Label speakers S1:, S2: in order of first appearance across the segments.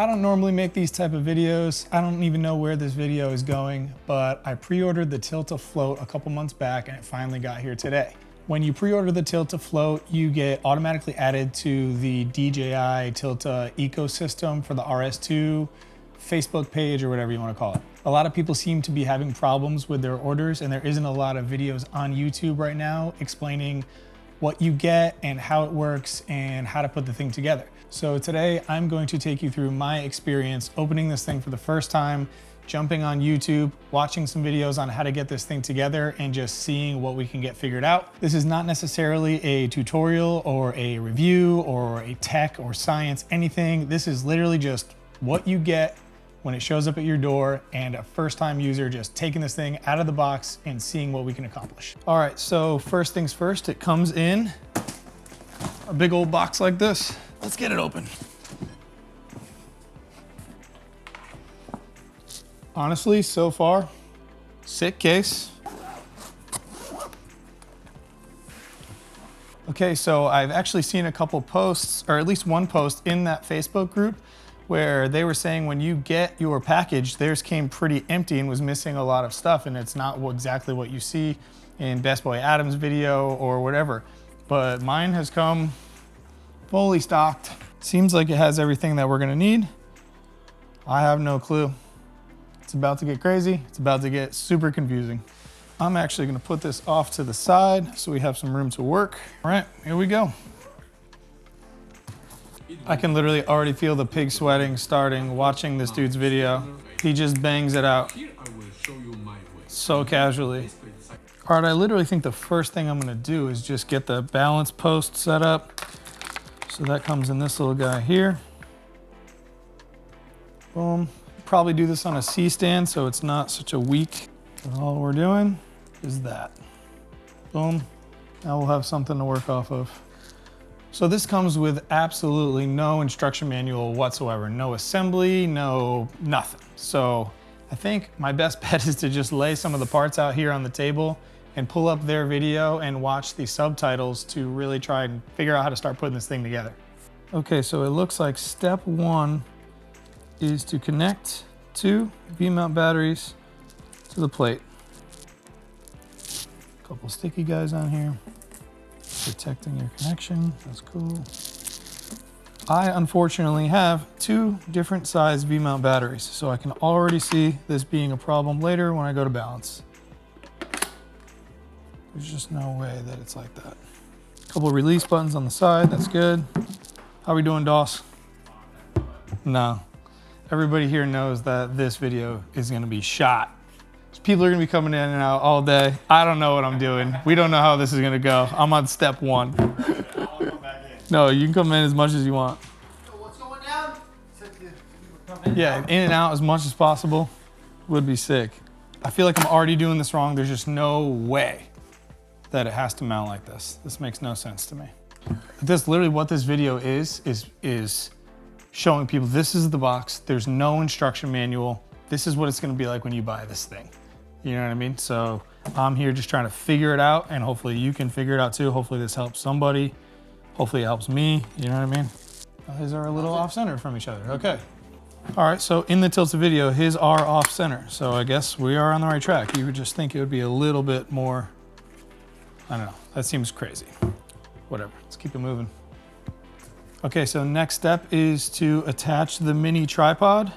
S1: I don't normally make these type of videos. I don't even know where this video is going, but I pre-ordered the Tilta Float a couple months back and it finally got here today. When you pre-order the Tilta Float, you get automatically added to the DJI Tilta ecosystem for the RS2 Facebook page or whatever you want to call it. A lot of people seem to be having problems with their orders, and there isn't a lot of videos on YouTube right now explaining what you get and how it works and how to put the thing together. So today I'm going to take you through my experience opening this thing for the first time, jumping on YouTube, watching some videos on how to get this thing together and just seeing what we can get figured out. This is not necessarily a tutorial or a review or a tech or science, anything. This is literally just what you get when it shows up at your door and a first-time user just taking this thing out of the box and seeing what we can accomplish. All right, so first things first, it comes in a big old box like this. Let's get it open. Honestly, so far, sick case. Okay, so I've actually seen a couple posts, or at least one post in that Facebook group where they were saying when you get your package, theirs came pretty empty and was missing a lot of stuff, and it's not exactly what you see in Best Boy Adam's video or whatever. But mine has come fully stocked. Seems like it has everything that we're gonna need. I have no clue. It's about to get crazy. It's about to get super confusing. I'm actually gonna put this off to the side so we have some room to work. All right, here we go. I can literally already feel the pig sweating starting watching this dude's video. He just bangs it out so casually. All right, I literally think the first thing I'm gonna do is just get the balance post set up. So that comes in this little guy here. Boom. Probably do this on a C-stand so it's not such a weak. And all we're doing is that. Boom. Now we'll have something to work off of. So this comes with absolutely no instruction manual whatsoever. No assembly, no nothing. So I think my best bet is to just lay some of the parts out here on the table and pull up their video and watch the subtitles to really try and figure out how to start putting this thing together. Okay, so it looks like step one is to connect two V-mount batteries to the plate. A couple sticky guys on here, protecting your connection, that's cool. I unfortunately have two different size V-mount batteries, so I can already see this being a problem later when I go to balance. There's just no way that it's like that. A couple release buttons on the side, that's good. How are we doing, Doss? No. Everybody here knows that this video is gonna be shot. People are gonna be coming in and out all day. I don't know what I'm doing. We don't know how this is gonna go. I'm on step one. No, you can come in as much as you want.
S2: So what's going down?
S1: Yeah, in and out as much as possible would be sick. I feel like I'm already doing this wrong. There's just no way that it has to mount like this. This makes no sense to me. This literally what this video is showing people this is the box. There's no instruction manual. This is what it's gonna be like when you buy this thing. You know what I mean? So I'm here just trying to figure it out, and hopefully you can figure it out too. Hopefully this helps somebody. Hopefully it helps me, you know what I mean? His are a little off center from each other, okay. All right, so in the Tilta video, his are off center. So I guess we are on the right track. You would just think it would be a little bit more, I don't know, that seems crazy. Whatever, let's keep it moving. Okay, so next step is to attach the mini tripod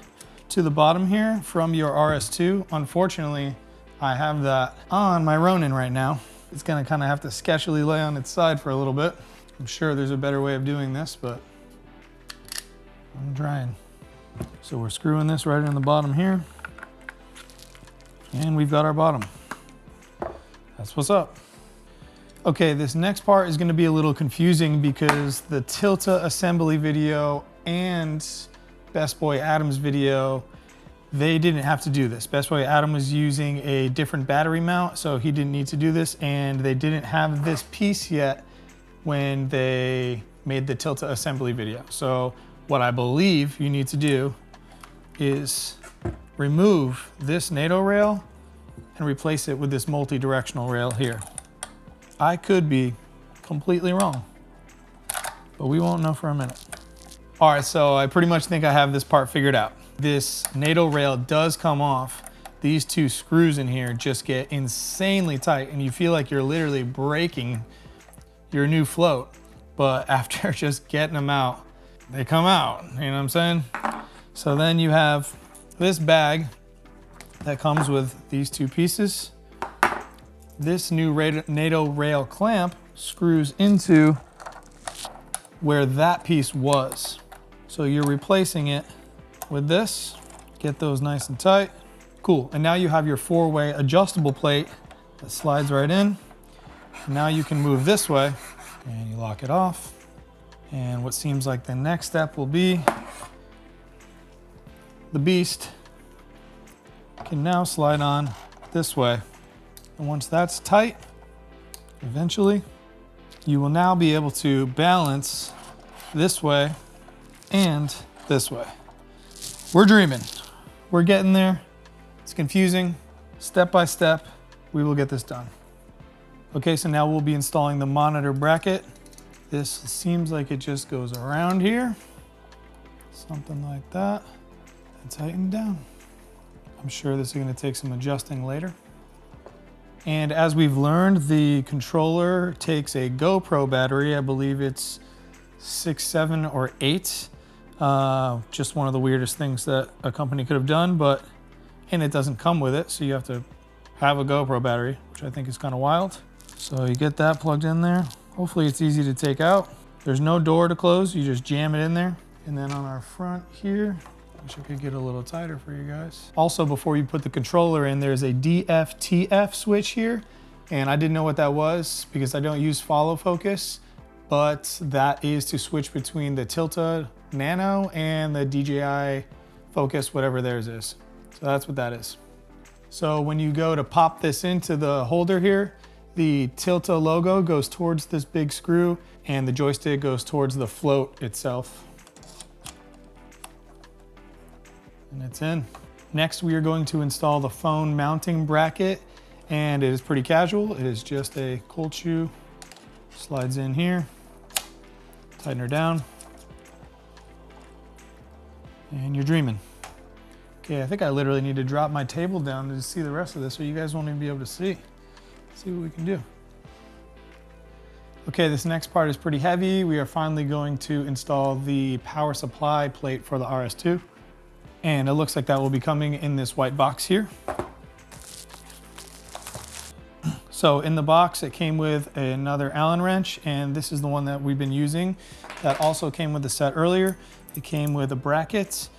S1: to the bottom here from your RS2. Unfortunately, I have that on my Ronin right now. It's gonna kind of have to sketchily lay on its side for a little bit. I'm sure there's a better way of doing this, but I'm trying. So we're screwing this right in the bottom here, and we've got our bottom. That's what's up. Okay, this next part is gonna be a little confusing because the Tilta assembly video and Best Boy Adam's video, they didn't have to do this. Best Boy Adam was using a different battery mount, so he didn't need to do this, and they didn't have this piece yet when they made the Tilta assembly video. So what I believe you need to do is remove this NATO rail and replace it with this multi-directional rail here. I could be completely wrong, but we won't know for a minute. All right, so I pretty much think I have this part figured out. This NATO rail does come off. These two screws in here just get insanely tight and you feel like you're literally breaking your new float. But after just getting them out, they come out, you know what I'm saying? So then you have this bag that comes with these two pieces. This new NATO rail clamp screws into where that piece was. So you're replacing it with this, get those nice and tight. Cool, and now you have your 4-way adjustable plate that slides right in. Now you can move this way and you lock it off. And what seems like the next step will be the beast can now slide on this way. And once that's tight, eventually, you will now be able to balance this way and this way. We're dreaming. We're getting there. It's confusing. Step by step, we will get this done. Okay, so now we'll be installing the monitor bracket. This seems like it just goes around here. Something like that. And tighten down. I'm sure this is going to take some adjusting later. And as we've learned, the controller takes a GoPro battery. I believe it's 6, 7, or 8. Just one of the weirdest things that a company could have done, and it doesn't come with it, so you have to have a GoPro battery, which I think is kind of wild. So you get that plugged in there. Hopefully it's easy to take out. There's no door to close, you just jam it in there. And then on our front here, wish I could get a little tighter for you guys. Also, before you put the controller in, there's a DF-TF switch here. And I didn't know what that was because I don't use follow focus, but that is to switch between the Tilta Nano and the DJI Focus, whatever theirs is. So that's what that is. So when you go to pop this into the holder here, the Tilta logo goes towards this big screw and the joystick goes towards the float itself. And it's in. Next, we are going to install the phone mounting bracket, and it is pretty casual. It is just a cold shoe, slides in here, tighten her down, and you're dreaming. Okay, I think I literally need to drop my table down to see the rest of this, or you guys won't even be able to see. Let's see what we can do. Okay, this next part is pretty heavy. We are finally going to install the power supply plate for the RS2. And it looks like that will be coming in this white box here. So in the box, it came with another Allen wrench, and this is the one that we've been using. That also came with the set earlier. It came with a bracket,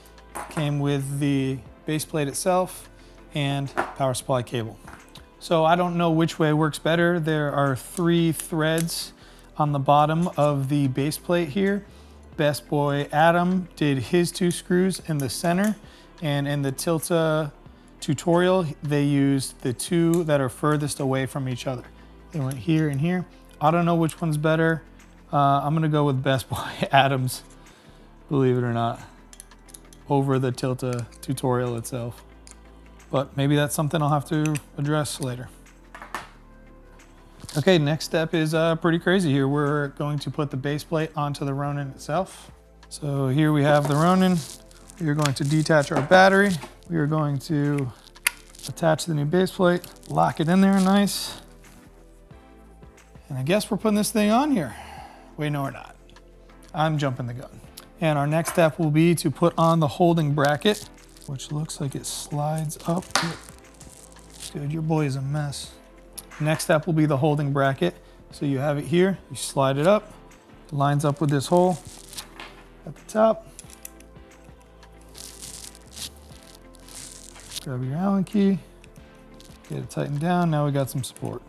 S1: came with the base plate itself, and power supply cable. So I don't know which way works better. There are 3 threads on the bottom of the base plate here. Best boy Adam did his 2 screws in the center, and in the Tilta tutorial they used the 2 that are furthest away from each other. They went here and here. I don't know which one's better. I'm gonna go with Best Boy Adam's, believe it or not, over the Tilta tutorial itself. But maybe that's something I'll have to address later. Okay, next step is pretty crazy here. We're going to put the base plate onto the Ronin itself. So here we have the Ronin. We are going to detach our battery. We are going to attach the new base plate, lock it in there nice. And I guess we're putting this thing on here. Wait, no, we're not. I'm jumping the gun. And our next step will be to put on the holding bracket, which looks like it slides up. Dude, your boy is a mess. Next step will be the holding bracket. So you have it here, you slide it up, it lines up with this hole at the top. Grab your Allen key, get it tightened down. Now we got some support.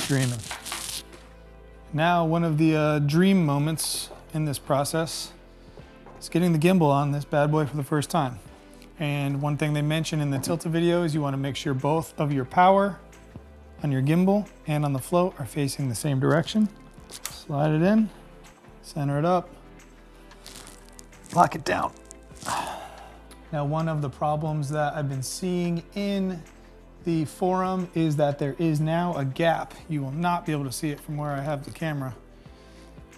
S1: Dreaming. Now, one of the dream moments in this process is getting the gimbal on this bad boy for the first time. And one thing they mentioned in the Tilta video is you want to make sure both of your power on your gimbal and on the float are facing the same direction. Slide it in, center it up, lock it down. Now, one of the problems that I've been seeing in the forum is that there is now a gap. You will not be able to see it from where I have the camera,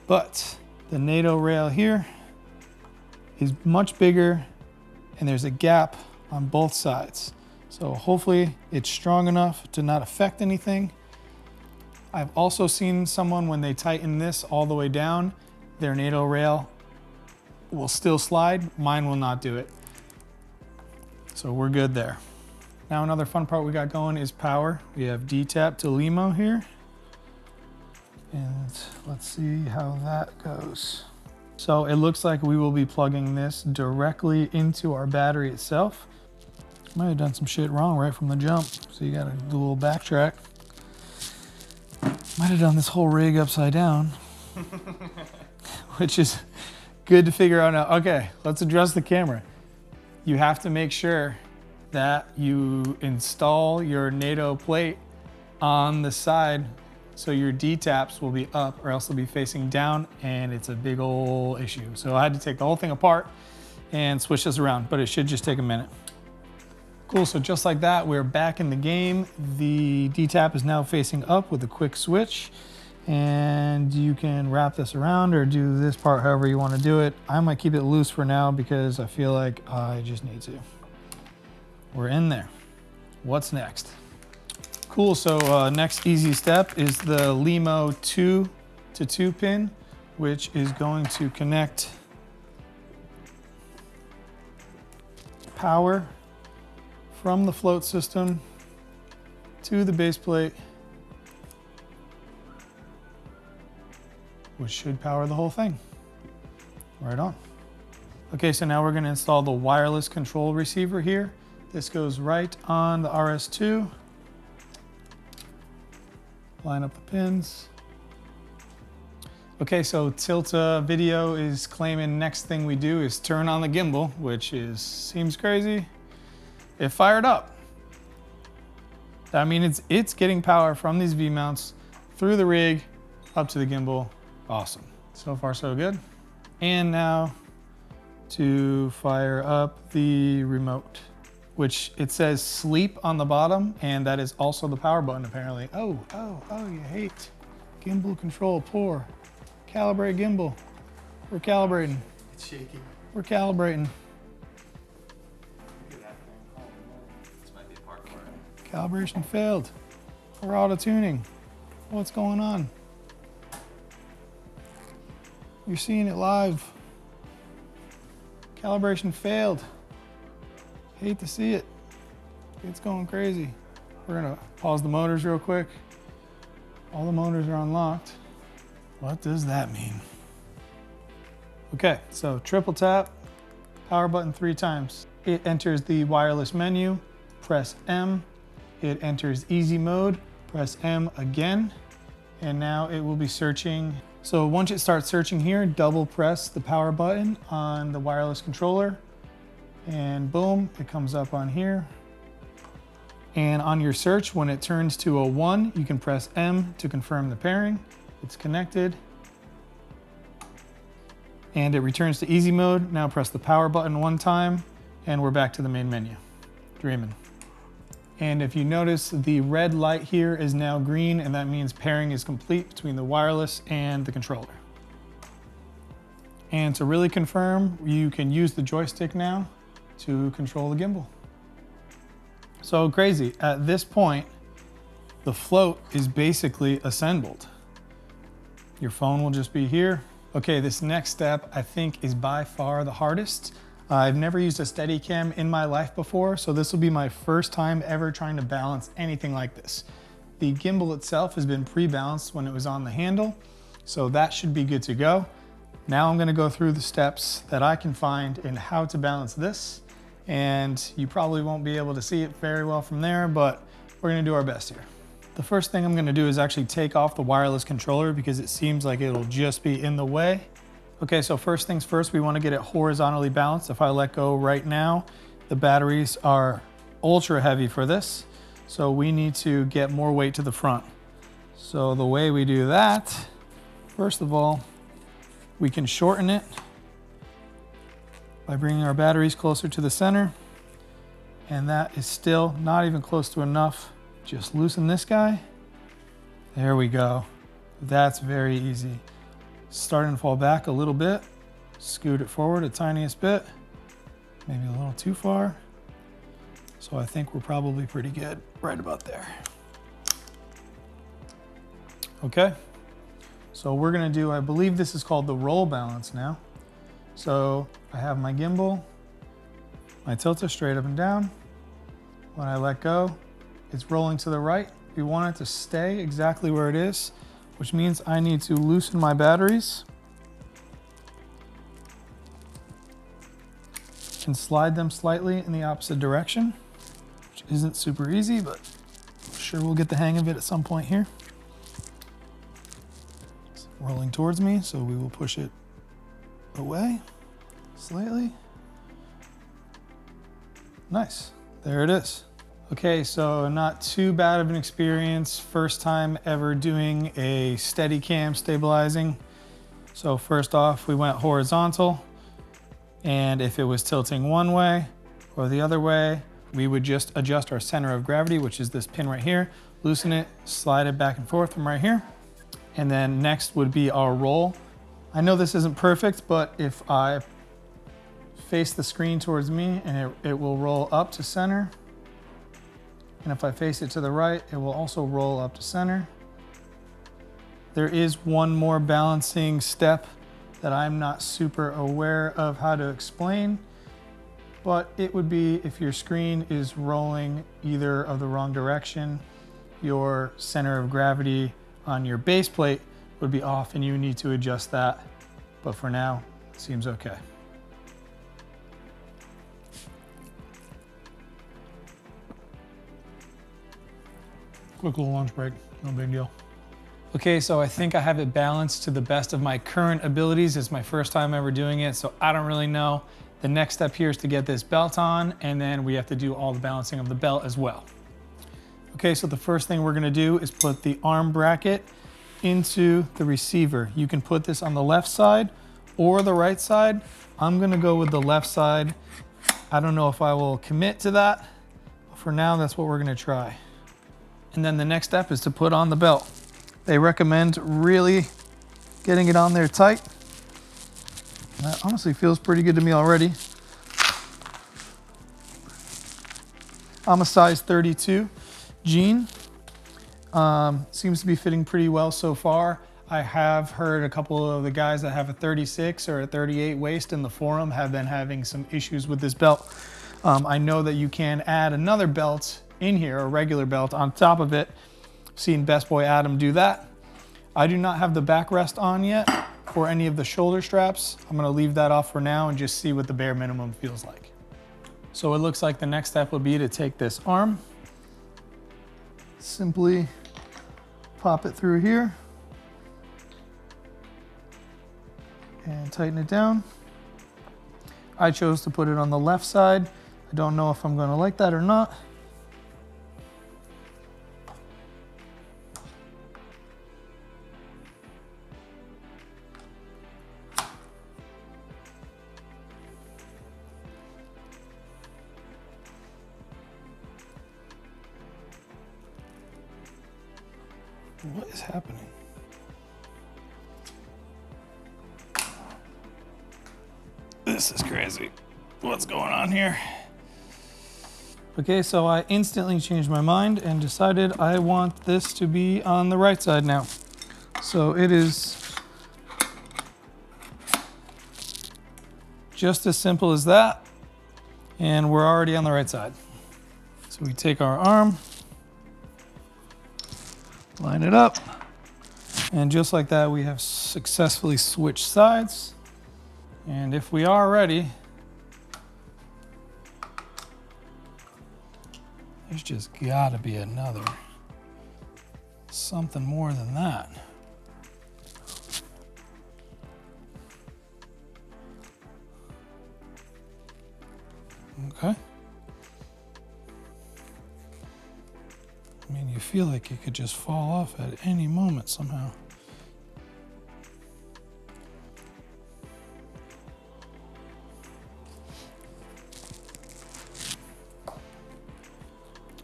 S1: but The NATO rail here is much bigger and there's a gap on both sides. So hopefully it's strong enough to not affect anything. I've also seen someone, when they tighten this all the way down, their NATO rail will still slide. Mine will not do it. So we're good there. Now another fun part we got going is power. We have D-tap to LEMO here. And let's see how that goes. So it looks like we will be plugging this directly into our battery itself. Might have done some shit wrong right from the jump, so you gotta do a little backtrack. Might have done this whole rig upside down, which is good to figure out now. Okay, let's address the camera. You have to make sure that you install your NATO plate on the side so your D-taps will be up, or else they'll be facing down, and it's a big old issue. So I had to take the whole thing apart and switch this around, but it should just take a minute. Cool, so just like that, we're back in the game. The D-tap is now facing up with a quick switch, and you can wrap this around or do this part however you want to do it. I might keep it loose for now because I feel like I just need to. We're in there. What's next? Cool, so next easy step is the LEMO 2-to-2 pin, which is going to connect power from the float system to the base plate, which should power the whole thing. Right on. Okay, so now we're going to install the wireless control receiver here. This goes right on the RS2. Line up the pins. Okay, so Tilta Video is claiming next thing we do is turn on the gimbal, which seems crazy. It fired up. I mean, it's getting power from these V-mounts through the rig up to the gimbal. Awesome. So far, so good. And now to fire up the remote, which it says sleep on the bottom, and that is also the power button apparently. Oh, you hate gimbal control, poor. Calibrate gimbal. We're calibrating.
S2: It's shaking.
S1: We're calibrating. Calibration failed. We're auto-tuning. What's going on? You're seeing it live. Calibration failed. Hate to see it. It's going crazy. We're gonna pause the motors real quick. All the motors are unlocked. What does that mean? Okay, so triple tap, power button 3 times. It enters the wireless menu, press M. It enters easy mode, press M again, and now it will be searching. So once it starts searching here, double press the power button on the wireless controller, and boom, it comes up on here. And on your search, when it turns to a 1, you can press M to confirm the pairing. It's connected. And it returns to easy mode. Now press the power button 1 time, and we're back to the main menu. Dreaming. And if you notice, the red light here is now green, and that means pairing is complete between the wireless and the controller. And to really confirm, you can use the joystick now to control the gimbal. So crazy. At this point, the float is basically assembled. Your phone will just be here. Okay, this next step I think is by far the hardest. I've never used a Steadicam in my life before, so this will be my first time ever trying to balance anything like this. The gimbal itself has been pre-balanced when it was on the handle, so that should be good to go. Now I'm gonna go through the steps that I can find in how to balance this, and you probably won't be able to see it very well from there, but we're gonna do our best here. The first thing I'm gonna do is actually take off the wireless controller because it seems like it'll just be in the way. Okay, so first things first, we want to get it horizontally balanced. If I let go right now, the batteries are ultra heavy for this, so we need to get more weight to the front. So the way we do that, first of all, we can shorten it by bringing our batteries closer to the center, and that is still not even close to enough. Just loosen this guy. There we go. That's very easy. starting to fall back a little bit. Scoot it forward a tiniest bit, maybe a little too far. So I think we're probably pretty good right about there. Okay, so we're gonna do, I believe this is called the roll balance now. So I have my gimbal, my tilter straight up and down. When I let go, it's rolling to the right. We want it to stay exactly where it is, which means I need to loosen my batteries and slide them slightly in the opposite direction, which isn't super easy, but I'm sure we'll get the hang of it at some point here. It's rolling towards me, so we will push it away slightly. Nice, there it is. Okay, so not too bad of an experience. First time ever doing a steady cam stabilizing. So first off, we went horizontal, and if it was tilting one way or the other way, we would just adjust our center of gravity, which is this pin right here, loosen it, slide it back and forth from right here. And then next would be our roll. I know this isn't perfect, but if I face the screen towards me, and it will roll up to center. And if I face it to the right, it will also roll up to center. There is one more balancing step that I'm not super aware of how to explain, but it would be if your screen is rolling either of the wrong direction, your center of gravity on your base plate would be off and you need to adjust that. But for now, it seems okay. Quick little lunch break, no big deal. Okay, so I think I have it balanced to the best of my current abilities. It's my first time ever doing it, so I don't really know. The next step here is to get this belt on, and then we have to do all the balancing of the belt as well. Okay, so the first thing we're gonna do is put the arm bracket into the receiver. You can put this on the left side or the right side. I'm gonna go with the left side. I don't know if I will commit to that, but for now, that's what we're gonna try. And then the next step is to put on the belt. They recommend really getting it on there tight. That honestly feels pretty good to me already. I'm a size 32 jean. Seems to be fitting pretty well so far. I have heard a couple of the guys that have a 36 or a 38 waist in the forum have been having some issues with this belt. I know that you can add another belt in here, a regular belt on top of it. Seen Best Boy Adam do that. I do not have the backrest on yet or any of the shoulder straps. I'm gonna leave that off for now and just see what the bare minimum feels like. So it looks like the next step will be to take this arm, simply pop it through here and tighten it down. I chose to put it on the left side. I don't know if I'm gonna like that or not. What is happening? This is crazy. What's going on here? Okay, so I instantly changed my mind and decided I want this to be on the right side now. So it is just as simple as that, and we're already on the right side. So we take our arm, line it up, and just like that, we have successfully switched sides. And if we are ready, there's just gotta be another, something more than that. Okay. I mean, you feel like it could just fall off at any moment somehow.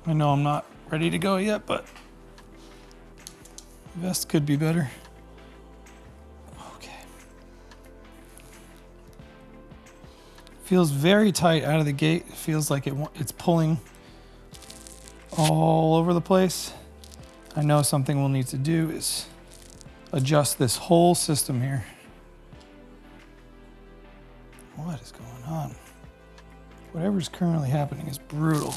S1: I know I'm not ready to go yet, but vest could be better. Okay. Feels very tight out of the gate. It feels like it's pulling all over the place. I know something we'll need to do is adjust this whole system here. What is going on? Whatever's currently happening is brutal.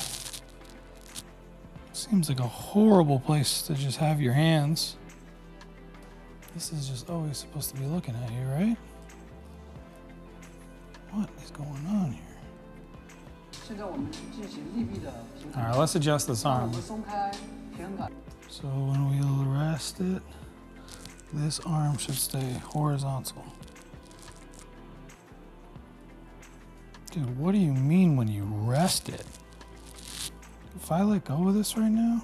S1: Seems like a horrible place to just have your hands. This is just always supposed to be looking at you, right? What is going on here? All right, let's adjust this arm. So when we rest it, this arm should stay horizontal. Dude, what do you mean when you rest it? If I let go of this right now,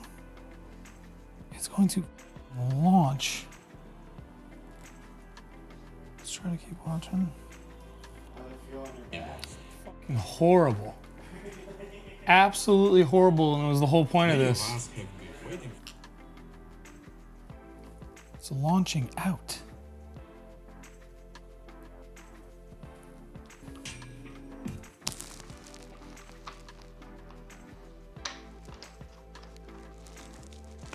S1: it's going to launch. Let's try to keep launching. Fucking horrible. Absolutely horrible, and it was the whole point of this. It's launching out.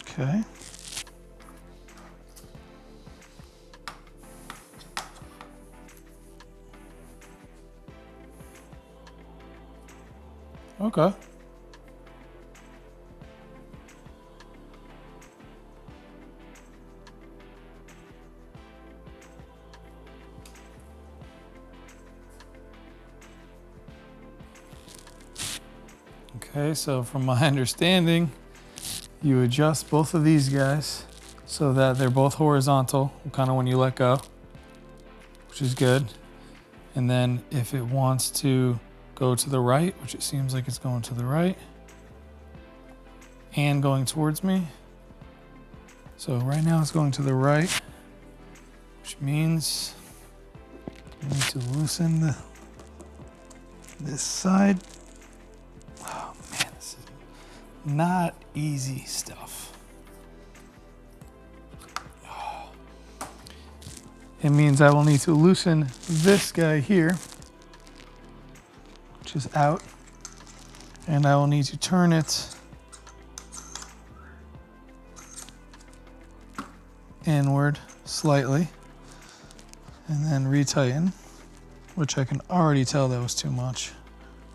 S1: Okay. Okay. Okay, so from my understanding, you adjust both of these guys so that they're both horizontal, kind of when you let go, which is good. And then if it wants to go to the right, which it seems like it's going to the right, and going towards me. So right now it's going to the right, which means I need to loosen this side. Oh man, this is not easy stuff. It means I will need to loosen this guy here, which is out, and I will need to turn it inward slightly and then retighten, which I can already tell that was too much.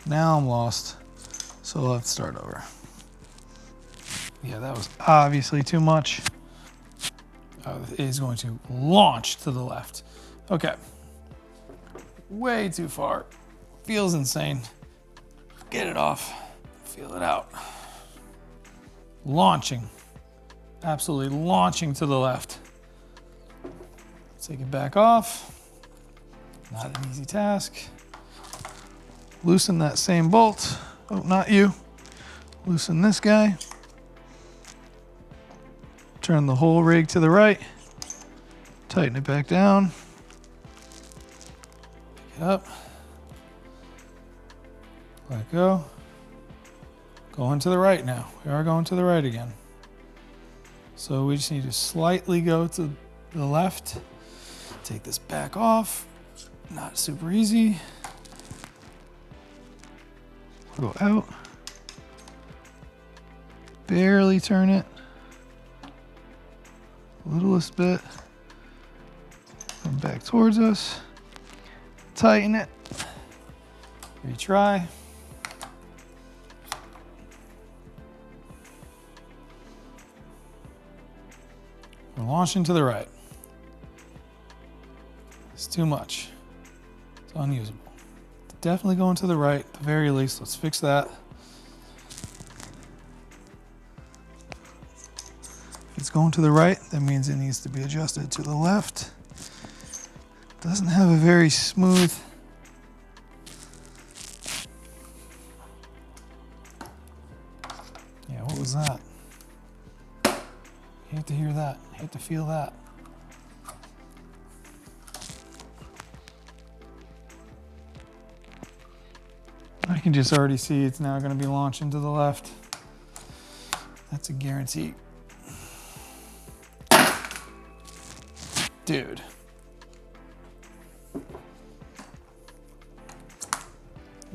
S1: Now I'm lost, so let's start over. Yeah, that was obviously too much. It is going to launch to the left. Okay, way too far. Feels insane. Get it off, feel it out. Launching, absolutely launching to the left. Take it back off. Not an easy task. Loosen that same bolt. Oh, not you. Loosen this guy. Turn the whole rig to the right. Tighten it back down. Pick it up. Let go. Going to the right now. We are going to the right again. So we just need to slightly go to the left. Take this back off. Not super easy. Go out. Barely turn it. Littlest bit. Come back towards us. Tighten it. Retry. We're launching to the right. It's too much. It's unusable. Definitely going to the right, at the very least. Let's fix that. If it's going to the right, that means it needs to be adjusted to the left. Doesn't have a very smooth yeah, what was that? You have to hear that. You have to feel that. I can just already see it's now going to be launching to the left. That's a guarantee. Dude.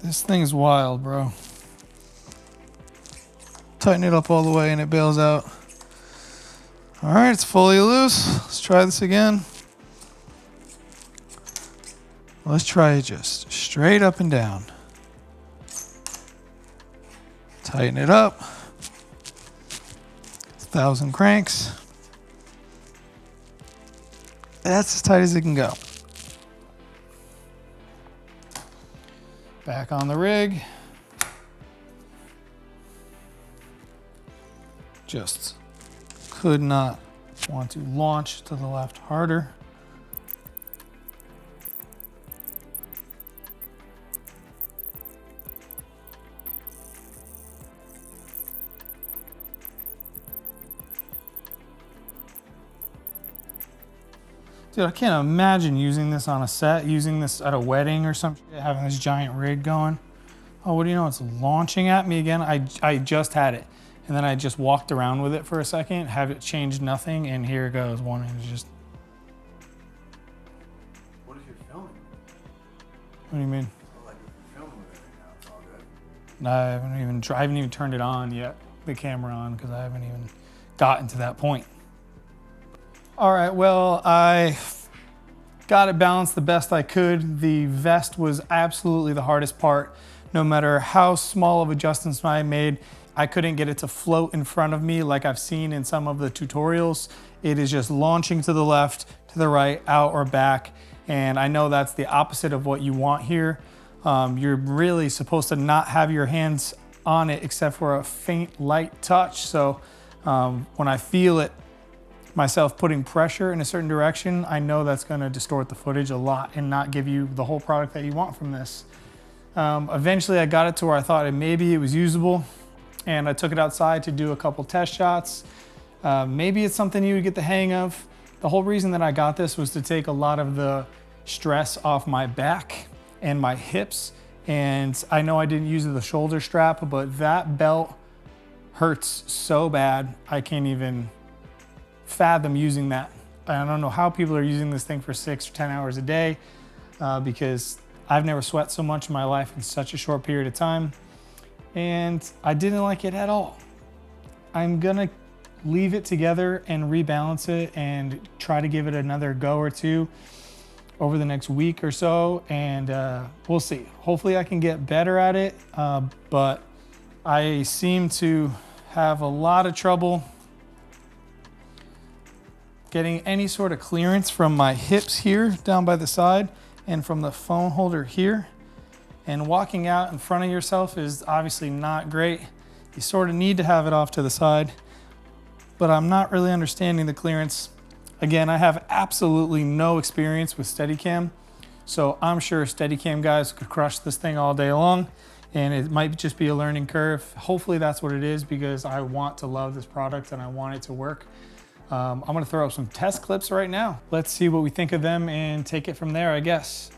S1: This thing's wild, bro. Tighten it up all the way and it bails out. All right, it's fully loose. Let's try this again. Let's try it just straight up and down. Tighten it up. 1,000 cranks. That's as tight as it can go. Back on the rig. Just could not want to launch to the left harder. Dude, I can't imagine using this on a set, using this at a wedding or something, having this giant rig going. Oh, what do you know? It's launching at me again. I just had it. And then I just walked around with it for a second, have it change nothing, and here it goes. One is just.
S2: What if you're filming?
S1: What do you mean?
S2: Well, like if you're filming with it right now, it's all good.
S1: No, I haven't even turned it on yet, the camera on, because I haven't even gotten to that point. All right, well, I got it balanced the best I could. The vest was absolutely the hardest part. No matter how small of adjustments I made, I couldn't get it to float in front of me like I've seen in some of the tutorials. It is just launching to the left, to the right, out or back. And I know that's the opposite of what you want here. You're really supposed to not have your hands on it except for a faint light touch. So when I feel it, myself putting pressure in a certain direction, I know that's gonna distort the footage a lot and not give you the whole product that you want from this. Eventually I got it to where I thought maybe it was usable, and I took it outside to do a couple test shots. Maybe it's something you would get the hang of. The whole reason that I got this was to take a lot of the stress off my back and my hips. And I know I didn't use the shoulder strap, but that belt hurts so bad, I can't even fathom using that. I don't know how people are using this thing for 6 or 10 hours a day because I've never sweat so much in my life in such a short period of time. And I didn't like it at all. I'm gonna leave it together and rebalance it and try to give it another go or two over the next week or so, and we'll see. Hopefully I can get better at it, but I seem to have a lot of trouble getting any sort of clearance from my hips here down by the side and from the phone holder here. And walking out in front of yourself is obviously not great. You sort of need to have it off to the side, but I'm not really understanding the clearance. Again, I have absolutely no experience with Steadicam, so I'm sure Steadicam guys could crush this thing all day long, and it might just be a learning curve. Hopefully that's what it is, because I want to love this product and I want it to work. I'm gonna throw up some test clips right now. Let's see what we think of them and take it from there, I guess.